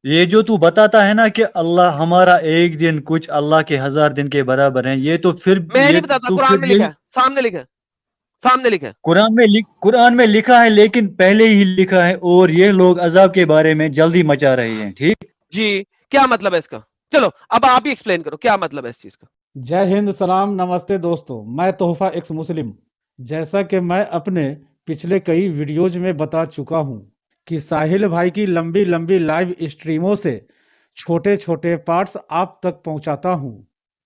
یہ جو تو بتاتا ہے نا کہ اللہ ہمارا ایک دن کچھ اللہ کے 1000 دن کے برابر ہیں، یہ تو پھر میں یہ نہیں بتاتا، تو قرآن پھر میں لکھا یہی ہے، سامنے لکھا ہے، سامنے لکھا ہے. قرآن میں لکھا ہے، لیکن پہلے ہی لکھا ہے، اور یہ لوگ عذاب کے بارے میں جلدی مچا رہے ہیں. ٹھیک. جی کیا مطلب ہے اس کا؟ چلو اب آپ ہی ایکسپلین کرو کیا مطلب ہے اس چیز کا. جے ہند، سلام، نمستے دوستو، میں تحفہ ایکس مسلم. جیسا کہ میں اپنے پچھلے کئی ویڈیوز میں بتا چکا ہوں کہ ساحل بھائی کی لمبی لمبی لائیو اسٹریموں سے چھوٹے چھوٹے پارٹس آپ تک پہنچاتا ہوں،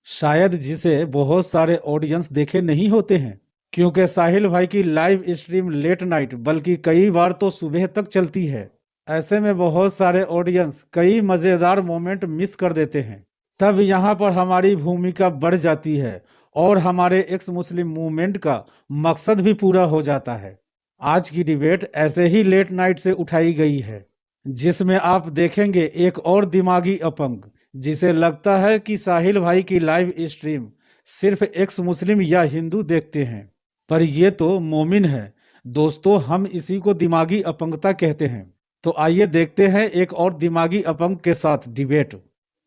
شاید جسے بہت سارے آڈینس دیکھے نہیں ہوتے ہیں، کیونکہ ساحل بھائی کی لائیو اسٹریم لیٹ نائٹ بلکہ کئی بار تو صبح تک چلتی ہے. ایسے میں بہت سارے آڈینس کئی مزیدار مومنٹ مس کر دیتے ہیں. تب یہاں پر ہماری بھومکا بڑھ جاتی ہے اور ہمارے ایکس مسلم موومنٹ کا مقصد بھی پورا ہو جاتا ہے. آج کی ڈیبیٹ ایسے ہی لیٹ نائٹ سے اٹھائی گئی ہے، جس میں آپ دیکھیں گے ایک اور دماغی اپنگ جسے لگتا ہے کہ ساحل بھائی کی لائیو اسٹریم صرف ایکس مسلم یا ہندو دیکھتے ہیں، پر یہ تو مومن ہے. دوستو، ہم اسی کو دماغی اپنگتا کہتے ہیں. تو آئیے دیکھتے ہیں ایک اور دماغی اپنگ کے ساتھ ڈیبیٹ.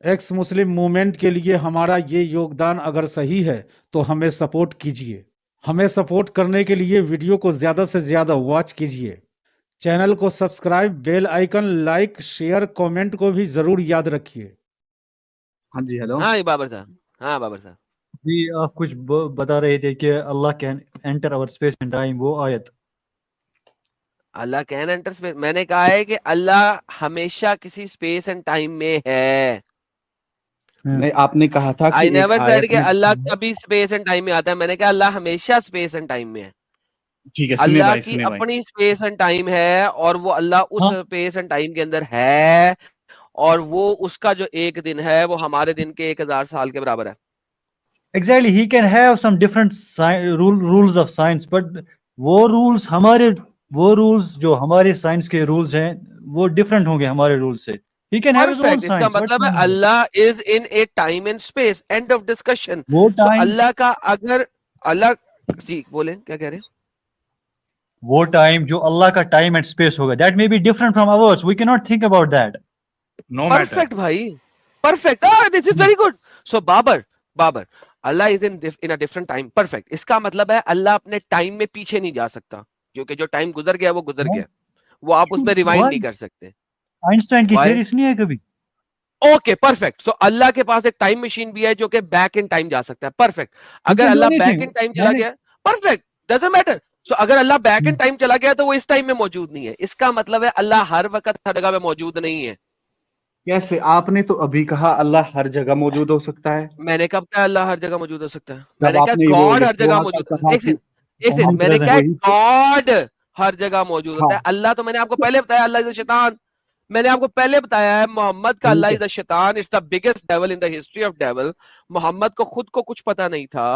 ایکس مسلم موومنٹ کے لیے ہمارا یہ یوگدان اگر صحیح ہے تو ہمیں سپورٹ کیجیے. ہمیں سپورٹ کرنے کے لیے ویڈیو کو زیادہ سے زیادہ واچ کیجیے. چینل کو subscribe, bell icon, like, share, comment کو بھی ضرور یاد رکھیے. ہاں جی ہیلو. ہاں بابر صاحب، ہاں بابر صاحب جی آپ کچھ بتا رہے تھے کہ اللہ کین انٹر اور اسپیس اینڈ ٹائم، وہ آیت. اللہ کین انٹر اسپیس، میں نے کہا ہے کہ اللہ ہمیشہ کسی اسپیس اینڈ ٹائم میں ہے. نہیں، آپ نے کہا تھا کہ آئی ایک نیور سیڈ آیت کہ میں. اللہ کبھی اسپیس اینڈ ٹائم میں آتا ہے، میں نے کہا اللہ ہمیشہ اسپیس اینڈ ٹائم میں ہے. ٹھیک ہے، سنیے اللہ بھائی کی سنیے بھائی. اپنی اسپیس اینڈ ٹائم ہے اور وہ اللہ اس ہاں اسپیس اینڈ ٹائم کے اندر ہے، اور وہ اس کا جو ایک دن ہے وہ ہمارے دن کے 1000 سال کے برابر ہے. ایگزیکٹلی ہی can have some different rules of science, but وہ رولز جو ہمارے سائنس کے رولز ہیں وہ ڈفرنٹ ہوں گے ہمارے رولز سے. He can have his own perfect, اس کا سائنس. مطلب ہے Allah is in a time and space, and of discussion. وہ سو ٹائم اللہ کا اگر اللہ جی بولیں کیا کہہ رہے ہیں؟ وہ ٹائم جو اللہ کا ٹائم اینڈ اسپیس ہوگا that may be different from ours. We cannot think about that. No matter. Perfect بھائی، perfect, this is very good. So Babar Allah is in different time. Perfect, اس کا مطلب ہے اللہ اپنے ٹائم میں پیچھے نہیں جا سکتا، کیونکہ جو ٹائم گزر گیا وہ گزر گیا، وہ آپ اس میں ریوائنڈ نہیں کر سکتے. آئنسٹائن کی Why؟ تھیوری سنی ہے کبھی؟ Okay perfect. سو اللہ کے پاس ایک ٹائم مشین بھی ہے جو کہ بیک ان ٹائم جا سکتا ہے. پرفیکٹ. He اگر can do Allah back anything. In time میں چلا نے گیا، پرفیکٹ، ڈزنٹ میٹر. سو اگر اللہ بیک ان ٹائم چلا گیا تو وہ اس ٹائم میں موجود نہیں ہے. اس کا مطلب ہے اللہ ہر وقت ہر جگہ میں موجود نہیں ہے. کیسے؟ آپ نے تو ابھی کہا اللہ ہر جگہ موجود ہو سکتا ہے. میں نے کب کہا اللہ ہر جگہ موجود ہو سکتا ہے؟ میں جب نے آپ کہا وہ گاڈ ہر جگہ یسوع کا موجود. کہا ایک کہ سیکنڈ میں نے Omnipresent. کہا وہی تو. گاڈ ہر جگہ موجود ہاں ہوتا ہے. اللہ تو میں نے آپ کو پہلے بتایا اللہ از شیطان. میں نے آپ کو پہلے بتایا ہے محمد کا اللہ ٹھیک ہے. از اے شیطان، it's the biggest devil in the history of devil. Muhammad کو خود کو کچھ پتا نہیں تھا،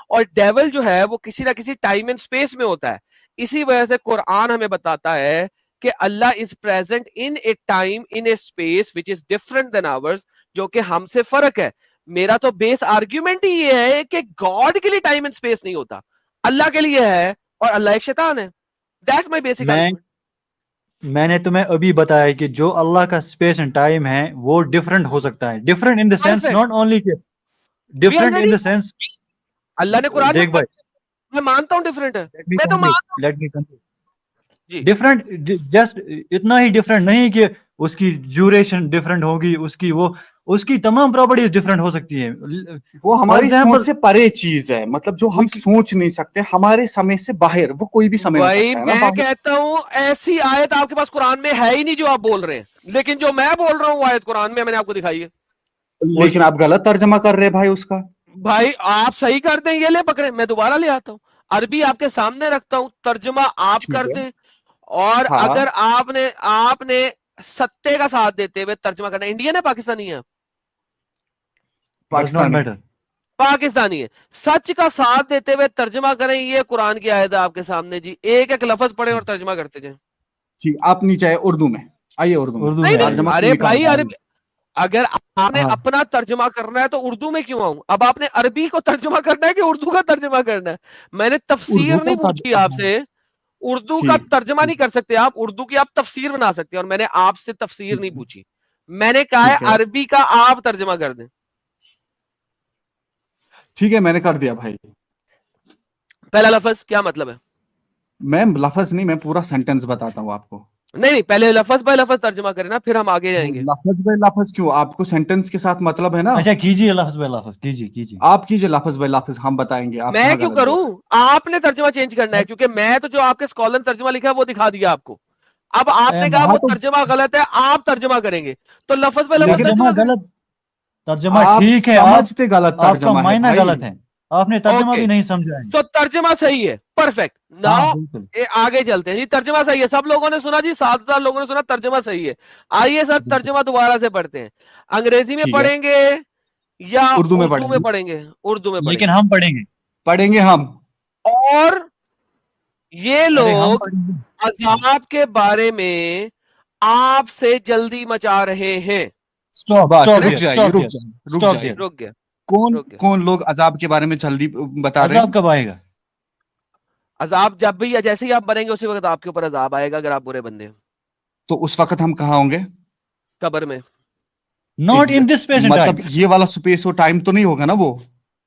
اور ڈیول جو ہے وہ کسی نہ کسی ٹائم اینڈ اسپیس میں ہوتا ہے. اسی وجہ سے قرآن ہمیں بتاتا ہے کہ Allah is present in a time in a space which is different than ours, جو کہ ہم سے فرق ہے. میرا تو بیس آرگیومنٹ ہی یہ ہے کہ گاڈ کے لیے ٹائم اینڈ اسپیس نہیں ہوتا، اللہ کے لیے ہے، اور اللہ ایک شیطان ہے. That's my basic argument. میں نے تمہیں ابھی بتایا کہ جو اللہ کا اسپیس اینڈ ٹائم ہے وہ ڈفرنٹ ہو سکتا ہے. Different in the sense perfect, not only کہ we are different in ready. The sense. Allah نے قرآن میں دیکھ بھائی، میں مانتا ہوں ڈفرنٹ ہے، لیٹ می میں تو کمپلیٹ مانتا لیٹ می کمپلیٹ. ہوں. جی ڈفرنٹ جسٹ اتنا ہی ڈفرنٹ نہیں کہ اس کی ڈیوریشن ڈفرنٹ ہوگی، اس کی تمام پراپرٹیز ڈفرنٹ ہو سکتی ہیں. وہ فار ہماری ایگزامپل سوچ سے پرے چیز ہے، مطلب جو ہم سوچ نہیں سکتے، ہمارے سمے سے باہر، وہ کوئی بھی سمے ہو بھائی سکتا ہے نا میں باہر. کہتا ہوں ایسی آیت آپ کے پاس قرآن میں ہے ہی نہیں جو آپ بول رہے ہیں، لیکن جو میں بول رہا ہوں وہ آیت قرآن میں نے آپ کو دکھائی ہے. لیکن آپ غلط ترجمہ کر رہے بھائی اس کا. بھائی آپ صحیح کر دیں، یہ لے پکڑے، میں دوبارہ لے آتا ہوں، عربی آپ کے سامنے رکھتا ہوں، ترجمہ آپ ٹھیک کر ہے. دیں. اور ہاں. اگر آپ نے ستے کا ساتھ دیتے ہوئے ترجمہ کرنا، انڈین ہے پاکستانی ہے؟ Does not Pakistani. Matter. Pakistani ہے. سچ کا ساتھ دیتے ہوئے ترجمہ کریں، یہ قرآن کی آیت ہے آپ کے سامنے جی. ایک ایک لفظ پڑھیں اور ترجمہ کرتے جائیں. ٹھیک، آپ نیچے آئے اردو میں. آئیے اردو میں. نہیں میں نہیں ترجمہ تو ارے نکال بھائی، دیں عربی اگر آپ نے ہاں اپنا ترجمہ کرنا ہے تو اردو میں کیوں آؤں؟ اب آپ نے عربی کو ترجمہ کرنا ہے کہ اردو کا ترجمہ کرنا ہے؟ میں نے اردو تفسیر نہیں کا پوچھی آپ سے. اردو کا ٹھیک. ترجمہ نہیں کر سکتے آپ، اردو کی آپ تفسیر بنا سکتے ہیں، اور میں نے آپ سے تفسیر نہیں پوچھی. میں نے کہا ہے ٹھیک ہے عربی کا آپ ترجمہ کر دیں. ٹھیک ہے میں نے کر دیا بھائی. پہلا لفظ کیا مطلب ہے؟ میں لفظ نہیں میں پورا سینٹینس بتاتا ہوں آپ کو. نہیں پہلے لفظ بائی لفظ ترجمہ کریں نا, پھر ہم آگے جائیں گے. لفظ بے لفظ کیوں, آپ کو سینٹینس کے ساتھ مطلب ہے نا. اچھا کیجیے لفظ بے لفظ, کیجیے. آپ کیجئے لفظ بے لفظ, ہم بتائیں گے آپ میں کہاں کیوں غلط بول کروں؟ رہے ہیں. آپ نے ترجمہ چینج کرنا ہے, کیونکہ میں تو جو آپ کے اسکالر نے ترجمہ لکھا ہے وہ دکھا دیا آپ کو. اب آپ نے کہا ہاں وہ تو ترجمہ غلط ہے, آپ ترجمہ کریں گے, تو لفظ بے لفظ لیکن ترجمہ ترجمہ کریں. غلط, ترجمہ آپ ٹھیک ہے, سمجھتے غلط آپ کا ترجمہ ہے معنی بھائی. غلط ہے, آپ نے ترجمہ اوکے بھی نہیں سمجھا ہے. تو ترجمہ صحیح ہے, پرفیکٹ. ہاں ناؤ بالکل آگے چلتے ہیں جی. ترجمہ صحیح ہے, سب لوگوں نے سنا جی, 7,000 لوگوں نے سنا ترجمہ صحیح ہے. آئیے سر بالکل. ترجمہ دوبارہ سے پڑھتے ہیں. انگریزی میں ٹھیک ہے پڑھیں گے یا اردو میں اردو پڑھیں میں گے, پڑھیں گے؟ اردو میں پڑھیں لیکن گے. ہم پڑھیں گے. پڑھیں گے ہم. اور یہ ارے ہم لوگ پڑھیں گے. عذاب کے بارے میں آپ سے جلدی مچا رہے ہیں. بس Stop رک here, جائیے stop رک here, جائیے رک stop جائیے. here. رک گیا کون رک گیا. کون لوگ عذاب کے بارے میں جلدی بتا رہے ہیں. عذاب کب آئے گا؟ عذاب جب بھی یا جیسے ہی آپ بنیں گے اسی وقت آپ کے اوپر عذاب آئے گا, اگر آپ برے بندے ہیں. تو اس وقت ہم کہاں ہوں گے؟ قبر میں. Not in this space and مطلب time. یہ والا سپیس اور ٹائم تو نہیں ہوگا نا وہ.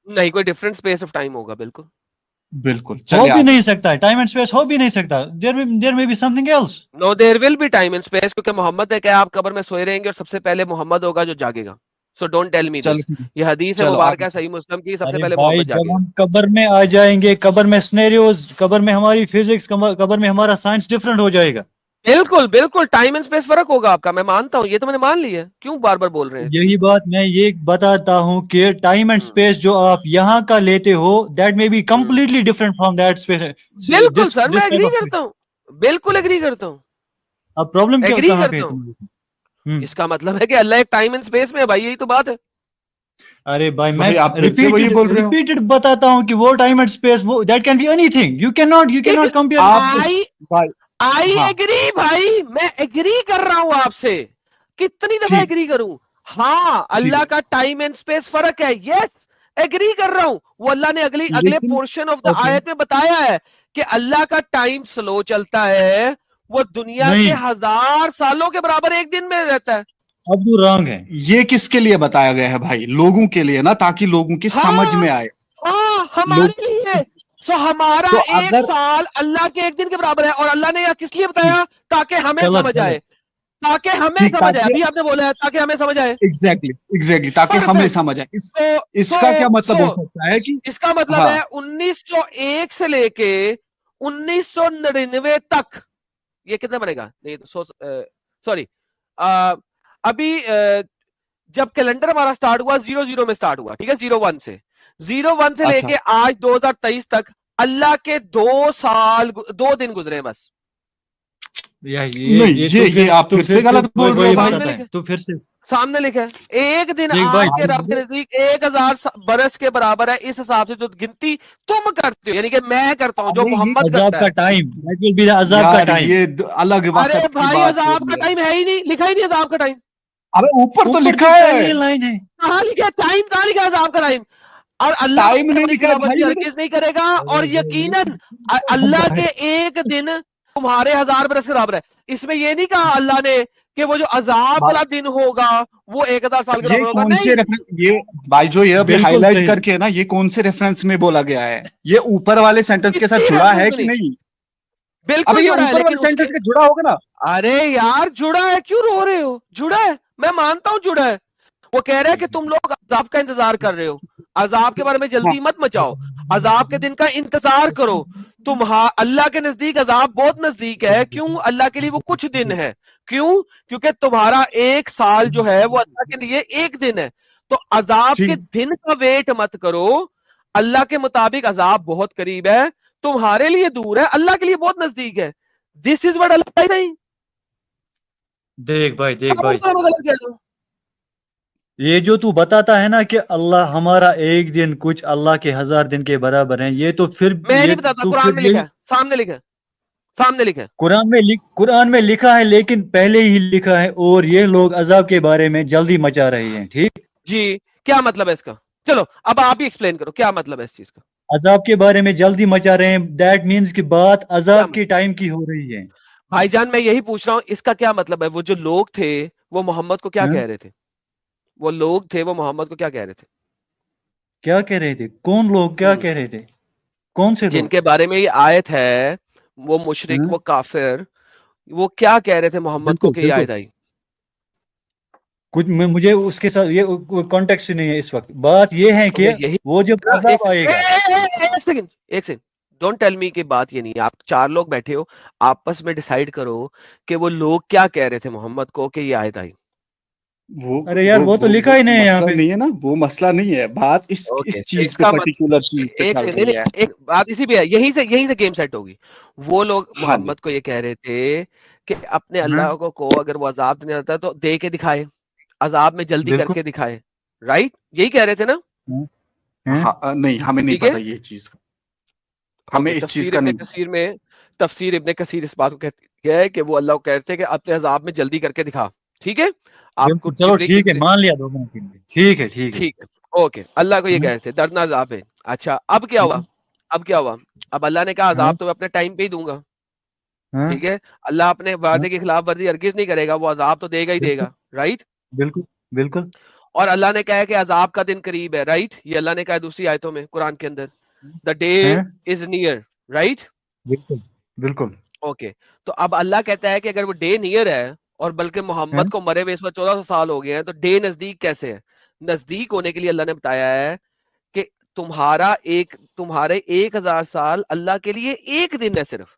نہیں, کوئی ڈفرنٹ اسپیس آف ٹائم ہوگا. بالکل بالکل ہو چلے بھی آگے. نہیں سکتا ہے, ٹائم اینڈ اسپیس ہو بھی نہیں سکتا. There may be something else. No there will be time and space, کیونکہ محمد نے کہا آپ قبر میں سوئے رہیں گے اور سب سے پہلے محمد ہوگا جو جاگے گا. سو ڈونٹ ٹیل می چلو دس. ٹھیک ہے. یہ حدیث ہے چلو مبارکہ آگے. صحیح مسلم کی, سب سے ارے پہلے بھائی محمد جاگے جب گا. ہم قبر میں آ جائیں گے, قبر میں سینیریوز, قبر میں ہماری فزکس, قبر میں ہمارا سائنس ڈفرنٹ ہو جائے گا. بالکل بالکل ٹائم اینڈ اسپیس فرق ہوگا آپ کا, میں مانتا ہوں, یہ تو میں نے مان لی ہے. کیوں بار بار بول رہے ہیں اس یہی چیز کو؟ بات میں یہ بتاتا ہوں کہ ٹائم اینڈ اسپیس جو آپ یہاں کا لیتے ہو, that may be completely different from that space. بالکل سر, میں ایگری کرتا ہوں, بالکل ایگری کرتا ہوں, اب پرابلم ایگری کہاں پہ کرتا ہے ہوں. تمہاری؟ اس کا مطلب ہے کہ اللہ ایک ٹائم اینڈ اسپیس میں ہے بھائی, یہی تو بات ہے. ارے بھائی میں بھائی آپ پھر سے وہی بول رہے ہو. ریپیٹڈ بتاتا ہوں کہ وہ ٹائم اینڈ اسپیس, وہ that can be anything. You can not compare. آپ بھائی آئی ہاں ایگری بھائی, میں ایگری کر رہا ہوں آپ سے. کتنی دفعہ ٹھیک ایگری کروں؟ ہاں ٹھیک اللہ ہے کا ٹائم اینڈ اسپیس فرق ہے, یس ایگری کر رہا ہوں. وہ اللہ نے اگلے لیکن پورشن آف دا اوکے آیت میں بتایا ہے کہ اللہ کا ٹائم سلو چلتا ہے, وہ دنیا کے نہیں, 1000 سالوں کے برابر ایک دن میں رہتا ہے. اب تو رانگ ہے. یہ کس کے لیے بتایا گیا ہے بھائی؟ لوگوں کے لیے نا, تاکہ لوگوں کی سمجھ ہاں میں آئے. ہاں لوگ ہمارے لیے. سو ہمارا تو ایک اگر سال اللہ کے ایک دن کے برابر ہے, اور اللہ نے یہ کس لیے بتایا؟ تاکہ ہمیں غلط سمجھ آئے, تاکہ ہمیں ٹھیک سمجھ آئے. تاکہ ابھی آپ نے بولا ہے تاکہ ہمیں سمجھ آئے. ایگزیکٹلی تاکہ ہمیں Perfect. سمجھ آئے. اس سو کا کیا مطلب ہو سو سکتا ہے کہ اس کا مطلب ہاں ہے 1901 سے لے کے 1999 تک, یہ کتنا بنے گا؟ نہیں سوری, ابھی جب کیلنڈر ہمارا سٹارٹ ہوا 00 میں سٹارٹ ہوا, ٹھیک ہے, 01 سے 01 سے لے اچھا کے آج 2023 تک اللہ کے 2 دن گزرے بس. نہیں, یہ آپ پھر سے غلط بول رہے ہو بھائی. لکھے تو پھر سے سامنے لکھا ہے ایک دن دیکھ آپ بھائی, کے رب کے نزدیک 1000 برس کے برابر ہے. اس حساب سے جو گنتی تم کرتے ہو, یعنی کہ میں کرتا ہوں, جو ارے یہ محمد عذاب کرتا کا ہے. ٹائم, دیٹ ول بی عذاب کا یار ٹائم. یہ الگ وقت ارے کی بھائی بات ہو عذاب کا رہی ہے. ٹائم ہے ہی نہیں, لکھا ہی نہیں عذاب کا ٹائم. ابے اوپر تو لکھا کی ہے, پہلی لائن ہے. کہاں لکھا ٹائم, کہاں لکھا عذاب کا ٹائم؟ اور اللہ ٹائم نہیں کی لکھا ہے خلافت بھائی. ہرگز نہیں کرے گا, اور یقیناً اللہ کے ایک دن تمہارے 1000 برس کے برابر ہے. اس میں یہ نہیں کہا اللہ نے کہ وہ جو عذاب والا دن ہوگا وہ 1000 سال کے یہ برابر ہوگا. کون سے نہیں, یہ بھائی جو یہ ابھی ہائی بالکل لائٹ صحیح. کر کے نا, یہ کون سے ریفرنس میں بولا گیا ہے؟ یہ اوپر والے سینٹنس کے ساتھ کسی جڑا ہے reference میں کہ نہیں؟ بالکل ابھی یہ جڑا ہے, اوپر لیکن والے اس کے سینٹنس کے جڑا ہوگا نا. ارے یار جڑا ہے, کیوں رو رہے ہو؟ جڑا ہے, میں مانتا ہوں جڑا ہے. وہ کہہ رہا ہے کہ تم لوگ عذاب کا انتظار کر رہے ہو, عذاب کے بارے میں جلدی مت مچاؤ, عذاب کے دن کا انتظار کرو. اللہ کے نزدیک عذاب بہت نزدیک ہے. کیوں؟ اللہ کے لیے وہ کچھ دن ہے. کیوں؟ کیونکہ تمہارا ایک سال جو ہے وہ اللہ کے لیے ایک دن ہے. تو عذاب کے دن کا ویٹ مت کرو, اللہ کے مطابق عذاب بہت قریب ہے, تمہارے لیے دور ہے, اللہ کے لیے بہت نزدیک ہے. دس از وٹ اللہ نہیں. دیکھ بھائی, غلط کہہ دو. یہ جو تو بتاتا ہے نا کہ اللہ ہمارا ایک دن کچھ اللہ کے 1000 دن کے برابر ہیں, یہ تو پھر میں یہ نہیں بتاتا, تو قرآن پھر میں یہ لکھا ہے, سامنے لکھا ہے, سامنے لکھا ہے. قرآن میں لکھا ہے, لیکن پہلے ہی لکھا ہے, اور یہ لوگ عذاب کے بارے میں جلدی مچا رہے ہیں. ٹھیک, جی کیا مطلب ہے اس کا؟ چلو اب آپ ہی ایکسپلین کرو کیا مطلب ہے اس چیز کا. عذاب کے بارے میں جلدی مچا رہے ہیں, دیٹ مینز کہ بات عذاب کے ٹائم کی ہو رہی ہے. بھائی جان میں یہی پوچھ رہا ہوں, اس کا کیا مطلب ہے؟ وہ جو لوگ تھے وہ محمد کو کیا ہاں؟ کہہ رہے تھے؟ وہ لوگ تھے وہ محمد کو کیا کہہ رہے تھے؟ کیا کہہ رہے تھے؟ کون لوگ کیا کہہ رہے تھے؟ کون سے جن لوگ؟ کے بارے میں یہ آیت ہے، وہ مشرک، ہاں؟ وہ کافر، وہ کیا کہہ رہے تھے محمد کو بالکل کہ یہ بالکل، آیت آئی؟ کچھ مجھے اس کے ساتھ یہ کانٹیکٹ نہیں ہے اس وقت. بات یہ ہے کہ یہی وہ جب عذاب آئے گا. ایک سیکنڈ، ڈونٹ ٹیل می کہ بات یہ نہیں ہے. آپ 4 لوگ بیٹھے ہو، آپس میں ڈیسائیڈ کرو کہ وہ لوگ کیا کہہ رہے تھے محمد کو کہ یہ آیت آئی. ارے یار وہ تو لکھا ہی نہیں ہے یہاں مسئلہ پہ. نہیں ہے نا، وہ مسئلہ نہیں ہے، بات اس اوکے، چیز اس پہ کا پرٹیکولر چیز پہ ایک چل سیکنڈ، رہی ہے. ایک بات اسی پہ ہے، یہیں سے گیم سیٹ ہوگی. وہ لوگ ہاں جی، محمد کو یہ کہہ رہے تھے کہ اپنے ہاں اللہ کو اگر وہ عذاب دینے آتا ہے تو دے کے دکھائے، عذاب میں جلدی کر بالکل. کے دکھائے. رائٹ، یہی کہہ رہے تھے نا؟ ہاں، ہاں، ہاں نہیں ہمیں نہیں ٹھیک ہے. پتا یہ چیز، ہمیں اوکے، اس چیز کا نہیں. تفسیر ابن کثیر اس بات کو کہتی ہے کہ وہ اللہ کو کہتے ہیں کہ اپنے عذاب میں جلدی کر کے دکھا. ٹھیک ہے، آپ کو بالکل. چلو ٹھیک ہے، مان لیا دونوں کے لیے. ٹھیک ہے ٹھیک ہے. ٹھیک ہے، اوکے. اللہ کو یہ ہاں، کہتے تھے دردناک عذاب ہے. اچھا، اب کیا ہوا؟ اب اللہ نے کہا ہاں، عذاب تو میں اپنے ٹائم پہ ہی دوں گا. ہاں، ٹھیک ہے، اللہ اپنے ہاں، وعدے کی خلاف ورزی ہرگز نہیں کرے گا، وہ عذاب تو دے گا ہی دے بالکل گا. رائٹ. بالکل بالکل. اور اللہ نے کہا کہ عذاب کا دن قریب ہے. رائٹ، یہ اللہ نے کہا دوسری آیتوں میں قرآن کے اندر، دا ڈے ہاں، از نیئر. رائٹ. بالکل بالکل. اوکے، تو اب اللہ کہتا ہے کہ اگر وہ ڈے نیئر ہے اور بلکہ ہاں، محمد کو مرے ہوئے اس وقت 1400 سال ہو گئے ہیں، تو ڈے نزدیک کیسے ہے؟ نزدیک ہونے کے لیے اللہ نے بتایا ہے کہ تمہارے 1000 سال اللہ کے لیے ایک دن ہے. صرف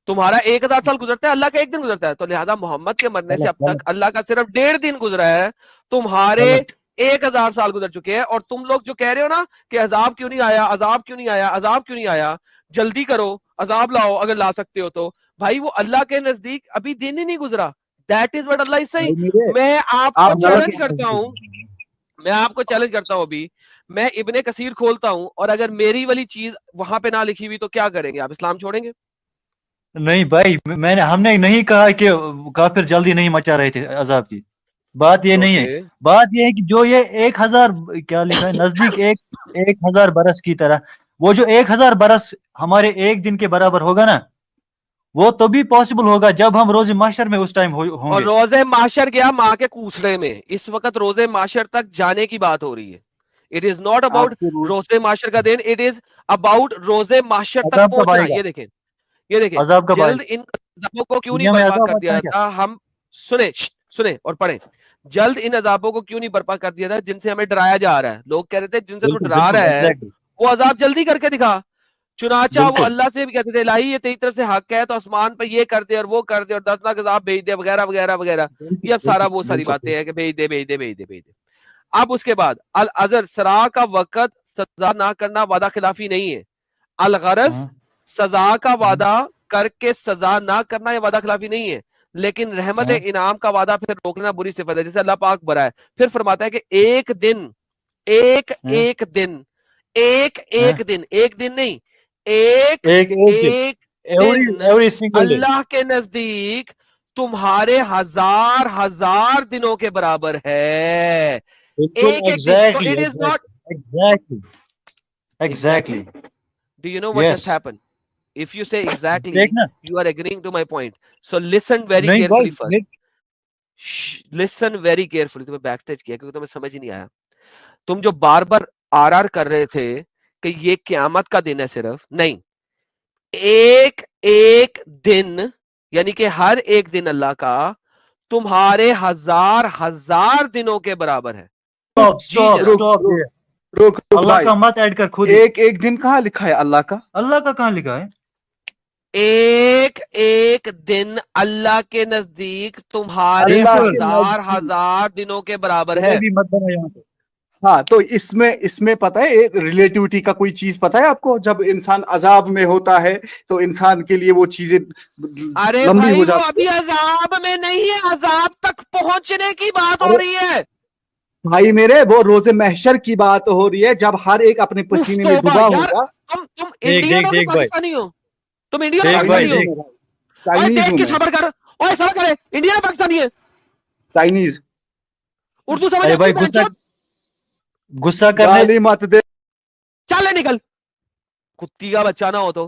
تمہارا 1000 سال گزرتا ہے، اللہ کا ایک دن گزرتا ہے. تو لہذا محمد کے مرنے سے اب غلط غلط تک اللہ کا صرف 1.5 دن گزرا ہے، تمہارے غلط. 1000 سال گزر چکے ہیں. اور تم لوگ جو کہہ رہے ہو نا کہ عذاب کیوں نہیں آیا، عذاب کیوں نہیں آیا، عذاب کیوں نہیں آیا، جلدی کرو عذاب لاؤ اگر لا سکتے ہو تو. بھائی وہ اللہ کے نزدیک ابھی دن ہی نہیں گزرا. That is what Allah is saying. بھائی میرے میں آپ کو آپ ذرا چیلنج کرتا ہوں، ابھی میں ابن کثیر کھولتا ہوں، اور اگر میری والی چیز وہاں پہ نہ لکھی ہوئی تو کیا کریں گے آپ؟ اسلام چھوڑیں گے؟ نہیں بھائی، ہم نے نہیں کہا کہ کافر جلدی نہیں مچا رہے تھے عذاب کی. بات یہ نہیں ہے. اوکے، بات یہ ہے کہ جو یہ 1000 کیا لکھا ہے نزدیک 1000 برس کی طرح، وہ جو 1000 برس ہمارے ایک دن کے برابر ہوگا نا، وہ تبھی پاسبل ہوگا جب ہم روز محشر میں اس ٹائم ہوں اور گے. روز محشر گیا ماں کے کوسڑے میں. اس وقت روز محشر تک جانے کی بات ہو رہی ہے. اٹ از ناٹ اباؤٹ آپ کو روز محشر کا دن، اٹ از اباؤٹ روز محشر تک عذاب کب پہنچنا. آئے گا؟ یہ دیکھیں عذاب کب آئے جلد گا؟ ان عذابوں کو کیوں نہیں دنیا میں برپا عذاب کر آتا دیا ہے کیا؟ تھا؟ ہم سنیں اور پڑھیں. جلد ان عذابوں کو کیوں نہیں برپا کر دیا تھا جن سے ہمیں ڈرایا جا رہا ہے؟ لوگ کہہ رہے تھے جن سے تو بالکل ڈرا بالکل رہا ہے ایگزیکٹلی. وہ عذاب جلدی کر کے دکھا. چنانچہ وہ بالکل. اللہ سے بھی کہتے تھے الہی یہ تیری طرف سے حق ہے تو آسمان پہ یہ کر دے اور وہ کر دے اور دردناک عذاب بھیج دے وغیرہ وغیرہ وغیرہ. بالکل یہ اب سارا وہ ساری بالکل. باتیں ہیں کہ بھیج دے. اب اس کے بعد العذر سرا کا وقت سزا نہ کرنا وعدہ خلافی نہیں ہے. الغرض ہاں، سزا کا ہاں، وعدہ کر کے سزا نہ کرنا یہ وعدہ خلافی نہیں ہے، لیکن رحمت ہاں، انعام کا وعدہ پھر روکنا بری صفت ہے، جیسے اللہ پاک برا ہے. پھر فرماتا ہے کہ ایک دن ایک ہاں، ایک دن ایک ہاں. ایک دن ایک دن نہیں ایک ایک دن. ایک دن ایوری سنگل ڈے. اللہ کے نزدیک تمہارے ہزار دنوں کے برابر ہے. بالکل ایک ایک دن. So exactly it is not exactly exactly. Do you know what yes. just happened? If you say exactly, دیکھنا. you are agreeing to my point. So listen very نہیں carefully first. بھائی Listen very carefully. تمہیں back stage کیا کیونکہ تمہیں سمجھ ہی نہیں آیا. تم جو بار بار آر کر رہے تھے کہ یہ قیامت کا دن ہے، صرف نہیں، ایک ایک دن یعنی کہ ہر ایک دن اللہ کا تمہارے ہزار دنوں کے برابر ہے. اسٹاپ جناب. روک اللہ بھائی، کا مت ایڈ کر خود ہی. ایک ایک دن کہاں لکھا ہے اللہ کا؟ اللہ کا کہاں لکھا ہے؟ ایک ایک دن اللہ کے نزدیک تمہارے اللہ کے نزدیک ہزار دنوں کے برابر ہے. کوئی بھی مت بنا یہاں پہ. ہاں تو اس میں پتہ ہے ریلیٹیوٹی کا کوئی چیز پتہ ہے آپ کو؟ جب انسان عذاب میں ہوتا ہے تو انسان کے لیے وہ چیزیں ارے لمبی بھائی ہو وہ جاتی ابھی عذاب میں نہیں ہے، عذاب تک پہنچنے کی بات ہو ارے رہی ہے. بھائی میرے، وہ روز محشر کی بات ہو رہی ہے جب ہر ایک اپنے اف پسینے میں توبہ ڈوبا یار، ہوگا. تم دیکھ انڈین ہو کہ دیکھ بھائی، پاکستانی ہو؟ تم انڈین ہو دیکھ بھائی پاکستانی ہو؟ دیکھ. اوے چائنیز دیکھ ہوں کے میں، صبر کر. اوے صبر کرے، انڈین ہے پاکستانی ہے؟ چائنیز. اردو سمجھ ارے آتی بھائی ہے بہن چود؟ غصہ کرنے. گالی مت دے. چل نکل، کتی کا بچہ نہ ہو تو